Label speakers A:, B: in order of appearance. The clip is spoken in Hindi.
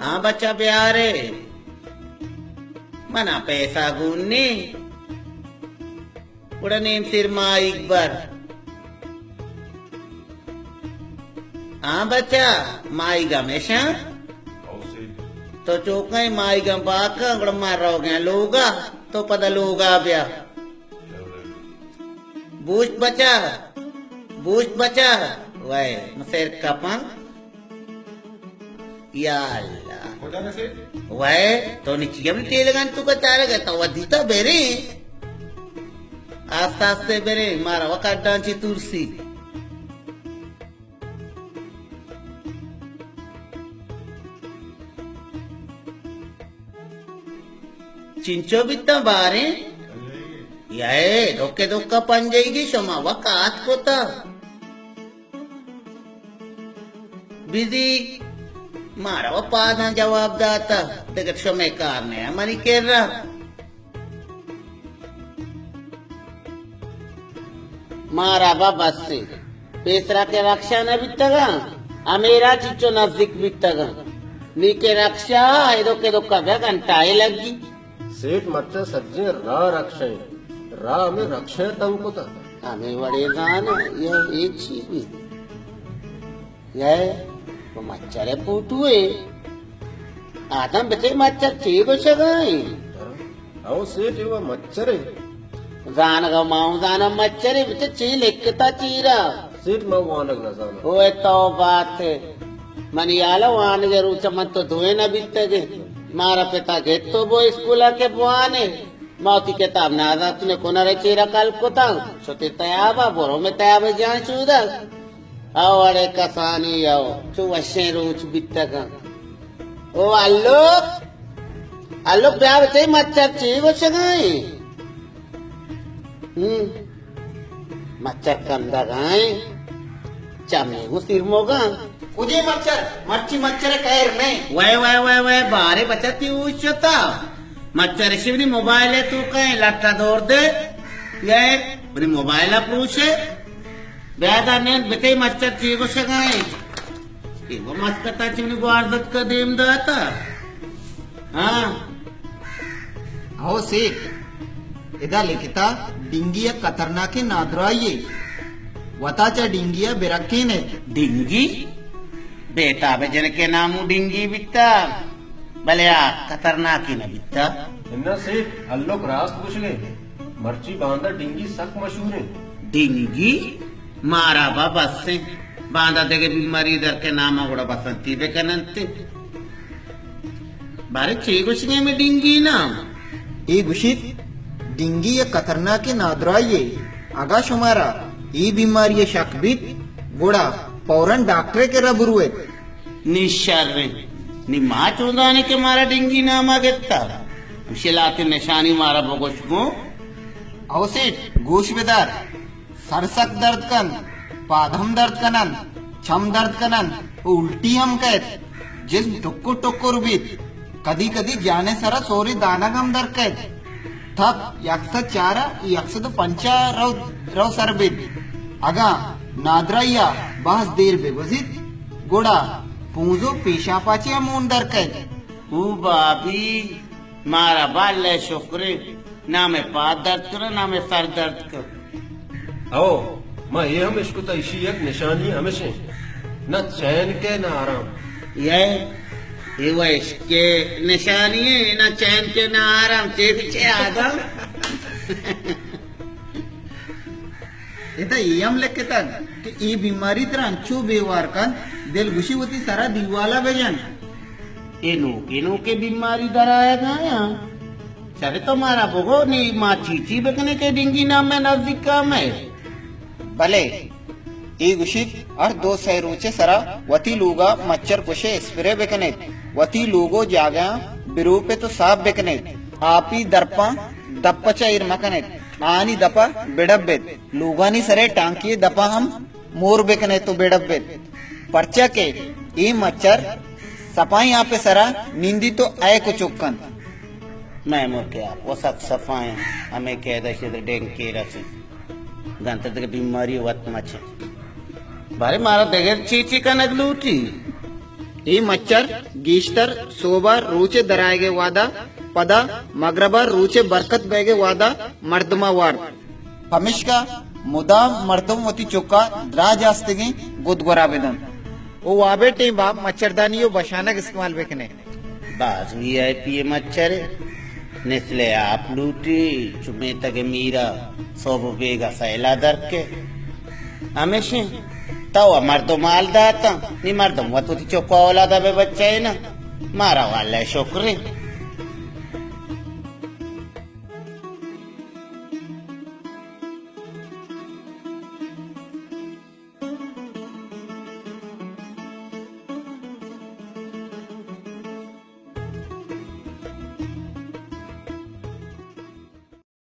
A: हाँ बच्चा प्यारे मना पैसा गुन्नी उड़ने सिरमा एक बार हाँ बच्चा माई गमेशा तो चौका माई गम पाका गुड़ मार रहो गया लोगा तो पता लोगा ब्या बूझ बचा वह मसेर कपा या अल्लाह वह तो निचियम तेलगान तू का चारेगा तो वधिता बेरे आस्ते आस्ते बेरे मारा वकाट डांची तुलसी चिंचो बित्ता बारे याए धोके धोका पन जाएगी शमा वकात को था बिजी मारा वो पादा जवाब दाता देखत शमे कारने हमारी कह रहा मारा बाबा से पेसरा के रक्षा न बितगा अमेरा चिचो नजदीक बितगा नीके रक्षा इधो के धोका घंटाए लगी
B: सेठ मत सज्जे रा रक्षे रा में रक्षे तंको था
A: हमें बड़े गाना यह एक चीज भी यह वो मच्छर पूटुए आदम बचे मच्छर चीगो शगाई
B: आओ सेठ वो मच्छर
A: जान गा माऊ जाना मच्छर बचे ची लेकता चीरा
B: सेठ मैं वानग न जाना
A: ओए तो बात है मनियाला वान जरूर चमत तो धोए न बितगे मारा पिता घेत तो वो स्कूल के बुआने मौती किताब ना आजा तूने कोना रे चेरा काल को था छोटे तयाबा बोरो में तयाबा जान चूदा आओ अरे कसानी आओ तू वशे रोज बित्ता का ओ अल्लो प्यार ते मच्छर ची वो शगाई मच्छर कंदा गाय चमने को सिर मोगा
C: उजे मच्छर कैर में
A: वह बारे बचती उच्चता मच्छर शिवनी मोबाइल है तू कहीं लट्टा दौड़ दे ये मेरी मोबाइल पूछे बेदा ने बेटे मच्छर चीगो शगाए कि वो मस्कता चिवनी को आर्दत का देम दाता हाँ
C: आओ सेठ इदा लिखिता डिंगिया खतरनाक नादराइये वताचा डिंगिया बेरक्के ने
A: डिंगी बेटा बेजन के नामू डिंगी बिता भले खतरनाक ही न बिता
B: इन्ना सेठ अल्लोक रास पूछ गए मर्ची बांदा डिंगी सक मशहूर है
A: डिंगी मारा बाबा से बांदा देगे बीमारी दर के नाम गुड़ा बसंती बेकनंते बारे चेगुशने में डिंगी नाम
C: ए गुशित डिंगी या खतरनाक नादराइये आगा शुमारा ये बीमारी शकबित गोड़ा पौरन डॉक्टर के रबरुए
A: निशार नी माँ चौदाने के मारा डिंगी नाम आगेता शिलाते निशानी मारा बगोश को
C: अवसेट गोश बेदार सरसक दर्द कन पादम दर्द कनन छम दर्द कनन उल्टी हम कहत जिस टुक्को टुक्को रुबित कदी कदी जाने सरा सोरी दाना गम दर कहत थप यक्स चारा यक्स तो पंचा रव सरबित अगा नादराइया बहस देर बेवजित गोड़ा पूंजो पेशापाची अमून दर कहत
A: ओ बाबी मारा बाल ले शुक्रे ना में पाद दर्द करो ना में सर दर्द करो
B: आओ मैं ये हम इसको तो इसी एक निशानी हमेशा न चैन के न आराम
A: ये वैश के निशानी है ना चैन के ना आराम चे पीछे आदम
C: इता यम लेके तक कि ये बीमारी तरह अंचू बेवार कन दिल गुशी होती सारा दीवाला बेजन
A: इनो के बीमारी दराया गाया चले तो मारा बोगो नी माँ चीची बेकने के डिंगी नाम में नजदीक काम है
C: भले ई गुशित और दो सैरूचे सरा वती लोगा मच्छर कुशे स्प्रे बेकने वती लोगो जागा बिरूपे तो साफ बेकने आपी दर्पा दप्पचा इरमकने आनी दपा बेडब्बेत लोगानी सरे टांकी दपा हम मोर बेकने तो बेडब्बेत पर्चा के ई मच्छर सफाई यहाँ पे सरा नींदी तो आए को चुक्कन
A: मैं मोर के आप वो सब सफाई हमें कह दे डेंग के रसे गंत तक बीमारी वत मच्छर बारे मारा देगर चीची का नगलूटी
C: ಈ ಮಚ್ಚರ್ ಗೀಶ್ತರ್ ಸೋಬಾ ರೂಚೆ ದರಾಯಗೆ ವಾದ ಪದ ಮಗ್ರಬ ರೂಚೆ ಬರ್ಕತ್ ಬೇಗೆ ವಾದ ಮರ್ದಮ ವಾರ್ ಹಮಿಷ್ಕಾ ಮುದಾಂ ಮರ್ದम वती चौका द्रा जास्तिगी गुदगोरा बेदन ओ वाबे टी बाप मच्छरदानियों बशानक इस्तेमाल बेकने
A: बाज VIP मच्छर निस्ले आप लूटी चुमे तक मीरा सोबो बेगा सैला दर के हमेशा ताव मर्दो माल दाता नी मर्दम वतुती चौका औलादा बे बच्चा है ना मारा वाला शुक्र